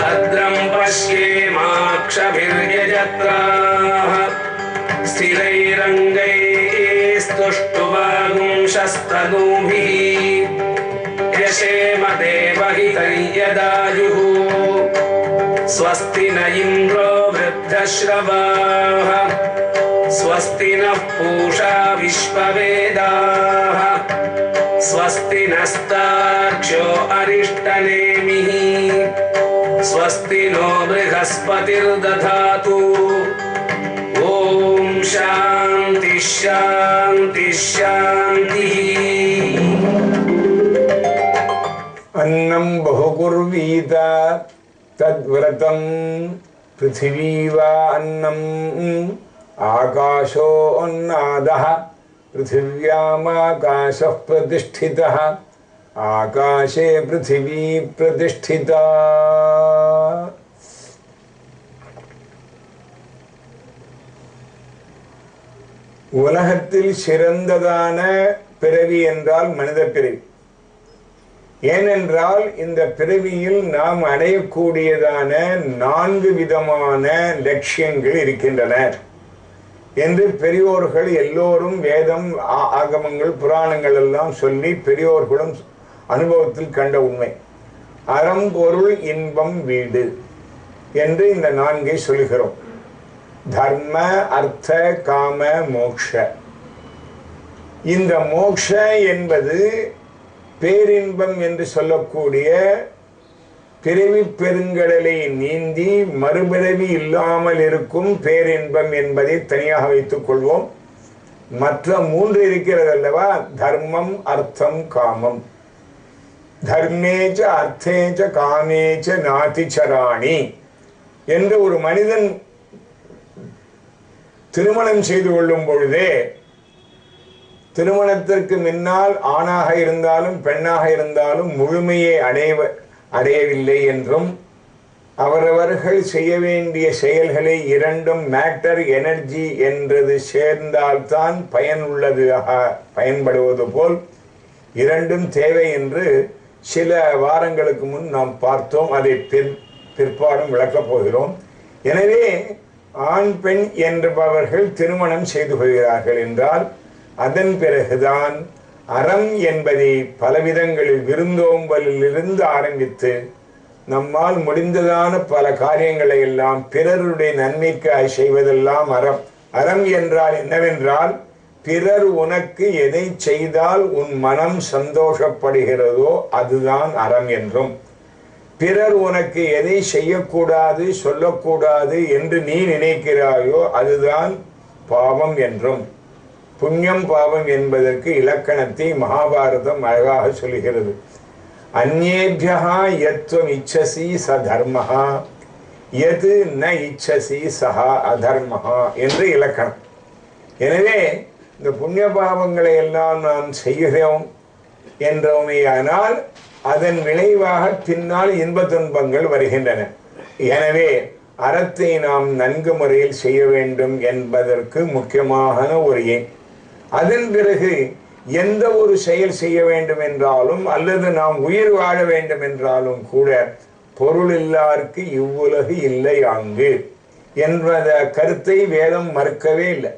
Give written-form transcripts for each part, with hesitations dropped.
भद्रं पश्येमाक्षभिर्यजत्राः स्थिरैरङ्गैस्तुष्टुवागुंशस्तनूभिः यशेम देवहितं यदायुः स्वस्ति न इन्द्रो वृद्धश्रवाः स्वस्ति नः पूषा विश्ववेदाः स्वस्ति नस्तार्क्ष्यो अरिष्टनेमिः स्वस्ति नो बृहस्पतिर्दधातु ॐ शान्ति शान्ति शान्तिः। अन्नं बहुकुर्वीत तद्व्रतं पृथिवी वा अन्नम् आकाशो अन्नादः पृथिव्यामाकाशः प्रतिष्ठितः आकाशे पृथिवी प्रतिष्ठिता। உலகத்தில் சிறந்ததான பிறவி என்றால் மனித பிறவி. ஏனென்றால் இந்த பிறவியில் நாம் அடையக்கூடியதான 4 விதமான லட்சியங்கள் இருக்கின்றன என்று பெரியோர்கள் எல்லோரும் வேதம் ஆகமங்கள் புராணங்கள் எல்லாம் சொல்லி பெரியோர்களும் அனுபவத்தில் கண்ட உண்மை. அறம் பொருள் இன்பம் வீடு என்று இந்த 4ஐ சொல்கிறோம். தர்ம அர்த்த காம மோக்ஷ. இந்த மோக்ஷ என்பது பேரின்பம் என்று சொல்லக்கூடிய பிறவி பெருங்கடலை நீந்தி மறுபிறவி இல்லாமல் இருக்கும் பேரின்பம் என்பதை தனியாக வைத்துக் கொள்வோம். மற்ற 3 இருக்கிறது அல்லவா, தர்மம் அர்த்தம் காமம். தர்மேச்ச அர்த்தேச்ச காமேச்ச நாதிச்சராணி என்று ஒரு மனிதன் திருமணம் செய்து கொள்ளும் பொழுதே திருமணத்திற்கு முன்னால் ஆணாக இருந்தாலும் பெண்ணாக இருந்தாலும் முழுமையை அடையவில்லை என்றும் அவரவர்கள் செய்ய வேண்டிய செயல்களை இரண்டும் மேட்டர் எனர்ஜி என்றது சேர்ந்தால்தான் பயன்படுவது போல் இரண்டும் தேவை என்று சில வாரங்களுக்கு முன் நாம் பார்த்தோம். அதை பிற்பாடும் விளக்கப் போகிறோம். எனவே ஆண் பெண் என்பவர்கள் திருமணம் செய்து கொள்கிறார்கள் என்றால் அதன் பிறகுதான் அறம் என்பதை பலவிதங்களில் விருந்தோம்பலிலிருந்து ஆரம்பித்து நம்மால் முடிந்ததான பல காரியங்களை எல்லாம் பிறருடைய நன்மைக்காய் செய்வதெல்லாம் அறம். அறம் என்றால் என்னவென்றால், பிறர் உனக்கு எதை செய்தால் உன் மனம் சந்தோஷப்படுகிறதோ அதுதான் அறம் என்றும், பிறர் உனக்கு எதை செய்யக்கூடாது சொல்லக்கூடாது என்று நீ நினைக்கிறாயோ அதுதான் பாவம் என்றும், புண்ணியம் பாவம் என்பதற்கு இலக்கணத்தை மகாபாரதம் அழகாக சொல்கிறது. அந்நேபியா யத்வம் இச்சசி ச தர்மஹா யத் ந இச்சசி சஹா அதர்மஹா என்று இலக்கணம். எனவே இந்த புண்ணிய பாவங்களை எல்லாம் நாம் செய்கிறோம் என்றோமேயானால் அதன் விளைவாக பின்னால் இன்ப துன்பங்கள் வருகின்றன. எனவே அறத்தை நாம் நன்கு முறையில் செய்ய வேண்டும் என்பதற்கு முக்கியமான ஒரு எண். அதன் பிறகு எந்த ஒரு செயல் செய்ய வேண்டும் என்றாலும் அல்லது நாம் உயிர் வாழ வேண்டும் என்றாலும் கூட பொருள் இல்லாருக்கு இவ்வுலகு இல்லை அங்கு என்ற கருத்தை வேதம் மறுக்கவே இல்லை.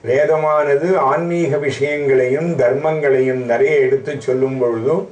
வேதமானது ஆன்மீக விஷயங்களையும் தர்மங்களையும் நிறைய எடுத்து சொல்லும் பொழுதும்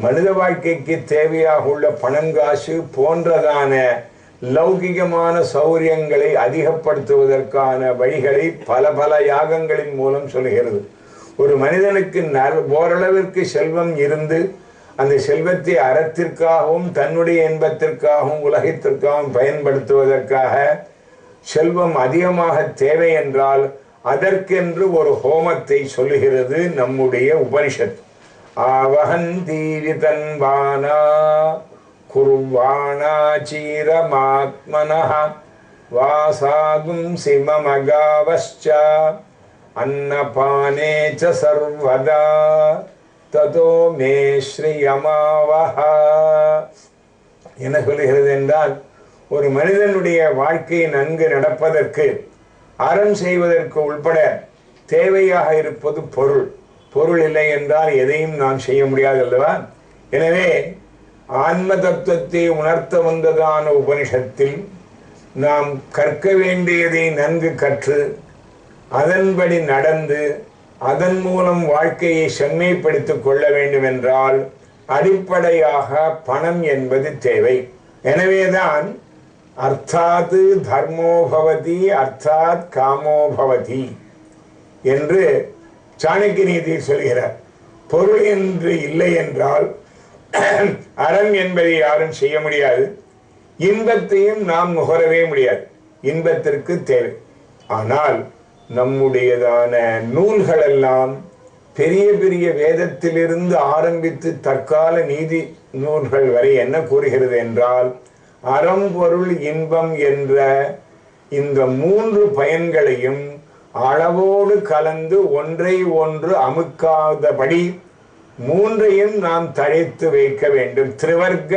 மனித வாழ்க்கைக்கு தேவையாக உள்ள பணங்காசு போன்றதான லௌகிகமான சௌரியங்களை அதிகப்படுத்துவதற்கான வழிகளை பல பல யாகங்களின் மூலம் சொல்கிறது. ஒரு மனிதனுக்கு ஓரளவிற்கு செல்வம் இருந்து அந்த செல்வத்தை அறத்திற்காகவும் தன்னுடைய இன்பத்திற்காகவும் உலகத்திற்காகவும் பயன்படுத்துவதற்காக செல்வம் அதிகமாக தேவை என்றால் அதற்கென்று ஒரு ஹோமத்தை சொல்லுகிறது நம்முடைய உபனிஷத். ஆவஹந்தீவிதன்வானா குர்வாணா சீரமாத்மனஹ வாசாகும் சிமமகாவஸ்ச அன்னபானே ச சர்வதா ததோ மே ஸ்ரீயமாவஹ என்ன சொல்லுகிறது என்றால், ஒரு மனிதனுடைய வாழ்க்கை நன்கு நடப்பதற்கு அறம் செய்வதற்கு உள்பட தேவையாக இருப்பது பொருள். பொருள் இல்லை என்றால் எதையும் நாம் செய்ய முடியாது அல்லவா? எனவே ஆன்ம தத்துவத்தை உணர்த்த வந்ததான உபனிஷத்தில் நாம் கற்க வேண்டியதை நன்கு கற்று அதன்படி நடந்து அதன் மூலம் வாழ்க்கையை செம்மைப்படுத்திக் கொள்ள வேண்டும் என்றால் அடிப்படையாக பணம் என்பது தேவை. எனவேதான் அர்த்தாத் தர்மோ பவதி அர்த்தாத் காமோ பவதி என்று சாணக்கிய நீதி சொல்கிறார். பொருள் என்று இல்லை என்றால் அறம் என்பதை யாரும் செய்ய முடியாது. இன்பத்தையும் நாம் நுகரவே முடியாது. இன்பத்திற்கு தேவை. ஆனால் நம்முடையதான நூல்கள் எல்லாம் பெரிய பெரிய வேதத்திலிருந்து ஆரம்பித்து தற்கால நீதி நூல்கள் வரை என்ன கூறுகிறது என்றால், அறம் பொருள் இன்பம் என்ற இந்த 3 பயன்களையும் அளவோடு கலந்து ஒன்றை ஒன்று அமுக்காதபடி 3ஐயும் நாம் தழைத்து வைக்க வேண்டும். திரிவர்க்க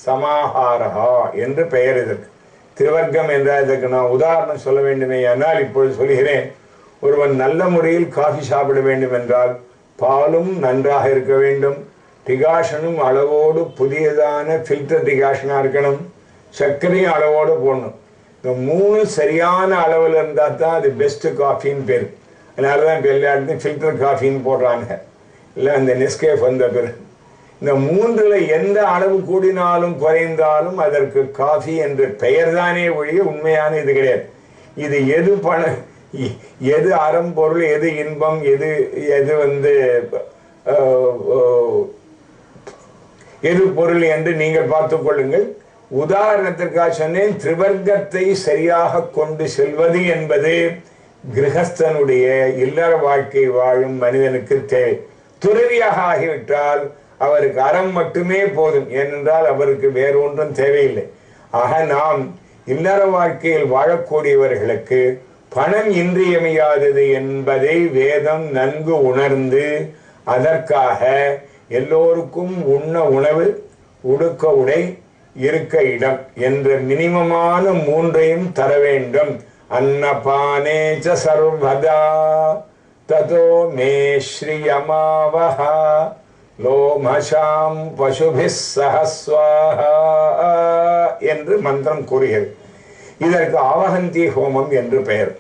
சமாஹாரா என்று பெயர் இதற்கு. திரிவர்க்கம் என்றால் இதற்கு நான் உதாரணம் சொல்ல வேண்டுமே. ஆனால் இப்பொழுது சொல்கிறேன். ஒருவன் நல்ல முறையில் காஃபி சாப்பிட வேண்டும் என்றால் பாலும் நன்றாக இருக்க வேண்டும், டிகாஷனும் அளவோடு புதியதான ஃபில்டர் டிகாஷனாக இருக்கணும், சர்க்கரையும் அளவோடு போடணும். இந்த 3 சரியான அளவில் இருந்தால் தான் அது பெஸ்ட்டு காஃபின்னு பேர். அதனால தான் இப்போ எல்லா இடத்தையும் ஃபில்டர் காஃபின்னு போடுறாங்க. இல்லை அந்த நெஸ்கேஃப் வந்த பேர். இந்த 3ல் எந்த அளவு கூடினாலும் குறைந்தாலும் அதற்கு காஃபி என்ற பெயர் தானே ஒழிய உண்மையான இது கிடையாது. இது எது அறம் பொருள், எது இன்பம், எது எது பொருள் என்று நீங்கள் பார்த்துக் கொள்ளுங்கள். உதாரணத்திற்காக சொன்னேன். திரிவர்க்கத்தை சரியாக கொண்டு செல்வது என்பது கிரகஸ்தனுடைய இல்லற வாழ்க்கை வாழும் மனிதனுக்கு தேவை. துறவியாக ஆகிவிட்டால் அவருக்கு அறம் மட்டுமே போதும். ஏனென்றால் அவருக்கு வேறொன்றும் தேவையில்லை. ஆக நாம் இல்லற வாழ்க்கையில் வாழக்கூடியவர்களுக்கு பணம் இன்றியமையாதது என்பதை வேதம் நன்கு உணர்ந்து அதற்காக எல்லோருக்கும் உண்ண உணவு, உடுக்க உடை, இருக்க இடம் என்ற மினிமமான 3ஐயும் தர வேண்டும். அன்னபானேச்ச சர்வதா ததோ மே ஸ்ரீயமாவஹா லோமசாம் பசுபிஸ் சஹஸ்வாஹா என்று மந்திரம் கூறுகிறது. இதற்கு ஆவகந்தி ஹோமம் என்று பெயர்.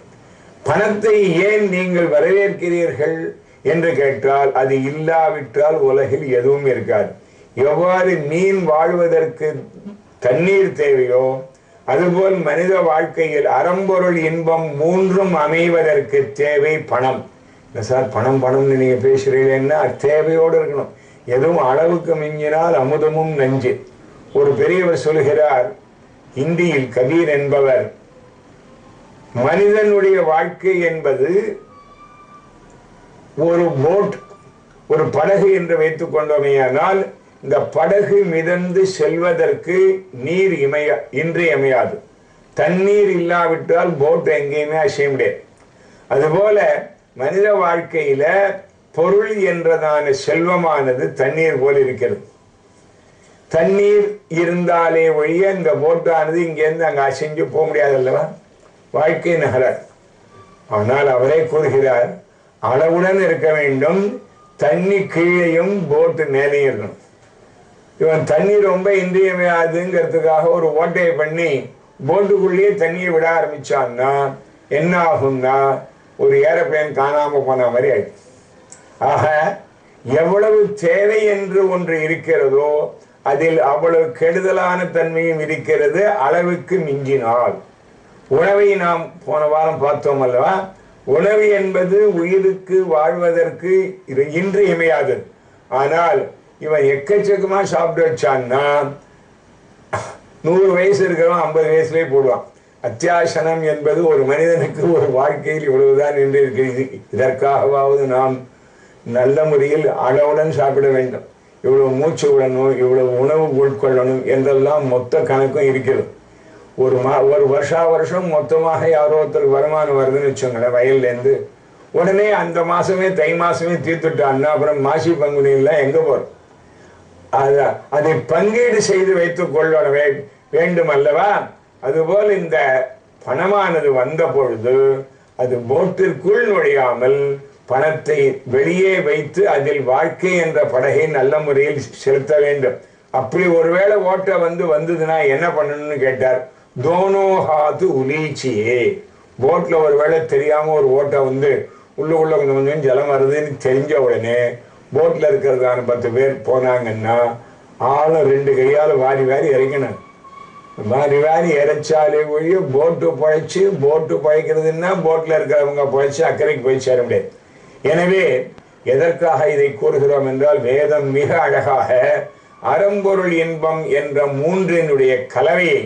பணத்தை ஏன் நீங்கள் வரவேற்கிறீர்கள் என்று கேட்டால், அது இல்லாவிட்டால் உலகில் எதுவும் இருக்காது. எவ்வாறு மீன் வாழ்வதற்கு தண்ணீர் தேவையோ அதுபோல் மனித வாழ்க்கையில் அறம்பொருள் இன்பம் 3ம் அமைவதற்கு தேவை பணம். இல்லை சார், பணம் பணம்னு நீங்க பேசுறீங்கன்னா தேவையோடு இருக்கணும். எதுவும் அளவுக்கு மிஞ்சினால் அமுதமும் நஞ்சு. ஒரு பெரியவர் சொல்கிறார், இந்தியில் கபீர் என்பவர், மனிதனுடைய வாழ்க்கை என்பது ஒரு போட், ஒரு படகு என்று வைத்துக் கொண்டோமேயானால் இந்த படகு மிதந்து செல்வதற்கு நீர் இன்றியமையாது. தண்ணீர் இல்லாவிட்டால் போட் எங்கேயுமே அசைய முடியாது. அதுபோல மனித வாழ்க்கையில பொருள் என்றதான செல்வமானது தண்ணீர் போல் இருக்கிறது. தண்ணீர் இருந்தாலே ஒழிய இந்த போட்டானது இங்கேருந்து அங்கே அசைஞ்சு போக முடியாது அல்லவா, வாழ்க்கை நகரார். ஆனால் அவரே கூறுகிறார், அளவுடன் இருக்க வேண்டும், தண்ணி கீழேயும் போட்டு மேலேயும் இருக்கணும். இவன் தண்ணி ரொம்ப இன்றியமையாதுங்கிறதுக்காக ஒரு ஓட்டையை பண்ணி போட்டுக்குள்ளேயே தண்ணியை விட ஆரம்பிச்சான்னா என்ன ஆகும்னா ஒரு ஏரோப்ளேன் காணாம போன மாதிரி ஆயிடுச்சு. ஆக எவ்வளவு தேவை என்று ஒன்று இருக்கிறதோ அதில் அவ்வளவு கெடுதலான தன்மையும் இருக்கிறது. அளவுக்கு மிஞ்சினால் உணவை நாம் போன வாரம் பார்த்தோம் அல்லவா, உணவு என்பது உயிருக்கு வாழ்வதற்கு இன்றியமையாதது. ஆனால் இவன் எக்கச்சக்கமா சாப்பிட்டு வச்சான்னா 100 வயசு இருக்கிறவன் 50 வயசுலேயே போடுவான். அத்தியாசனம் என்பது ஒரு மனிதனுக்கு ஒரு வாழ்க்கையில் இவ்வளவுதான் என்று இருக்கிறது. இதற்காகவாவது நாம் நல்ல முறையில் அளவுடன் சாப்பிட வேண்டும். இவ்வளவு மூச்சு விடணும், இவ்வளவு உணவு உட்கொள்ளணும் என்றெல்லாம் மொத்த கணக்கும் இருக்கிறது. ஒரு வருஷம் மொத்தமாக யாரோ ஒருத்தருக்கு வருமானம் வருதுன்னு வச்சோங்களேன் வயல்லேருந்து, உடனே அந்த மாசமே தை மாசமே தீர்த்துட்டான்னா அப்புறம் மாசி பங்குனியெல்லாம் எங்க போறோம்? அதை பங்கீடு செய்து வைத்துக் கொள்ள வேண்டும் அல்லவா. அதுபோல் இந்த பணமானது வந்த பொழுது அது போட்டிற்குள் நுழையாமல் பணத்தை வெளியே வைத்து அதில் வாழ்க்கை என்ற படகை நல்ல முறையில் செலுத்த வேண்டும். அப்படி ஒருவேளை ஓட்டை வந்ததுன்னா என்ன பண்ணணும்னு கேட்டார். தோனோ ஹாத்து உலீச்சியே, போட்ல ஒருவேளை தெரியாம ஒரு ஓட்டை உள்ள கொஞ்சம் கொஞ்சம் ஜலம் வருதுன்னு தெரிஞ்ச உடனே போட்ல இருக்கிறதான 10 பேர் போனாங்கன்னா ஆளும் 2 கையால வாரி வாரி இறக்கணும். வாரி வாரி இறைச்சாலே ஒழிய போட்டு பழைக்கிறதுன்னா போட்ல இருக்கிறவங்க பழைச்சு அக்கறைக்கு போய் சேர முடியாது. எனவே எதற்காக இதை கூறுகிறோம் என்றால், வேதம் மிக அழகாக அறம்பொருள் இன்பம் என்ற 3னுடைய கலவையை,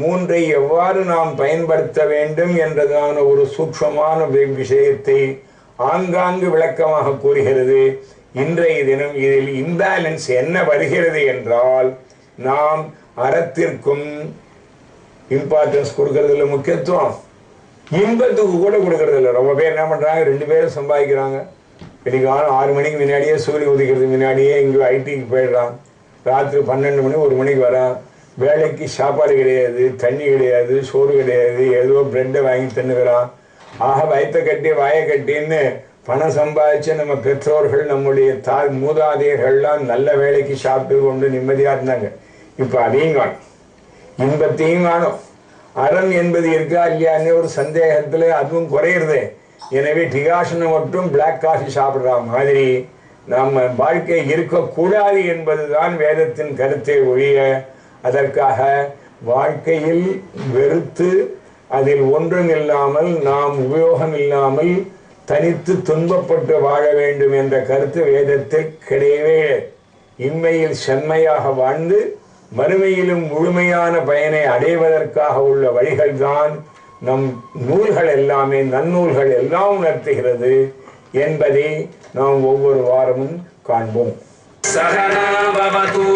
3ஐ எவ்வாறு நாம் பயன்படுத்த வேண்டும் என்றதான ஒரு சூட்சமான விஷயத்தை ஆங்காங்கு விளக்கமாக கூறுகிறது. இன்றைய தினம் இதில் இம்பேலன்ஸ் என்ன வருகிறது என்றால், நாம் அறத்திற்கும் இம்பார்ட்டன்ஸ் கொடுக்கறதில்ல, முக்கியத்துவம் இன்பத்துக்கு கூட கொடுக்கறதில்ல. ரொம்ப பேர் என்ன பண்றாங்க, 2 பேரும் சம்பாதிக்கிறாங்க. இன்னைக்கு 6 மணிக்கு முன்னாடியே சூரியன் உதிக்கிறதுக்கு முன்னாடியே இங்கே ஐடிக்கு போயிடுறான். ராத்திரி 12 மணி 1 மணிக்கு வரான். வேலைக்கு சாப்பாடு கிடையாது, தண்ணி கிடையாது, சோறு கிடையாது, ஏதோ பிரெட்டை வாங்கி தின்னுக்கிறான். ஆக வயத்தை கட்டி வாயை கட்டின்னு பணம் சம்பாதிச்சு நம்ம பெற்றோர்கள் நம்முடைய மூதாதையர்கள்லாம் நல்ல வேலைக்கு சாப்பிட்டு கொண்டு நிம்மதியாக இருந்தாங்க. இப்போ அதையும் காணும், இன்பத்தையும் காணும். அறம் என்பது இருக்கா இல்லையான்னு ஒரு சந்தேகத்தில் அதுவும் குறையிறது. எனவே டிகாஷனை மட்டும் பிளாக் காஃபி சாப்பிட்ற மாதிரி நம்ம வாழ்க்கை இருக்கக்கூடாது என்பதுதான் வேதத்தின் கருத்தை ஒழிய, அதற்காக வாழ்க்கையில் வெறுத்து அதில் ஒன்றும் இல்லாமல் நாம் உபயோகம் இல்லாமல் தனித்து துன்பப்பட்டு வாழ வேண்டும் என்ற கருத்து வேதத்தில் கிடையவே. இம்மையில் செம்மையாக வாழ்ந்து மறுமையிலும் முழுமையான பயனை அடைவதற்காக உள்ள வழிகள் தான் நம் நூல்கள் எல்லாமே, நன்னூல்கள் எல்லாம் உணர்த்துகிறது என்பதை நாம் ஒவ்வொரு வாரமும் காண்போம். சகனா பவது.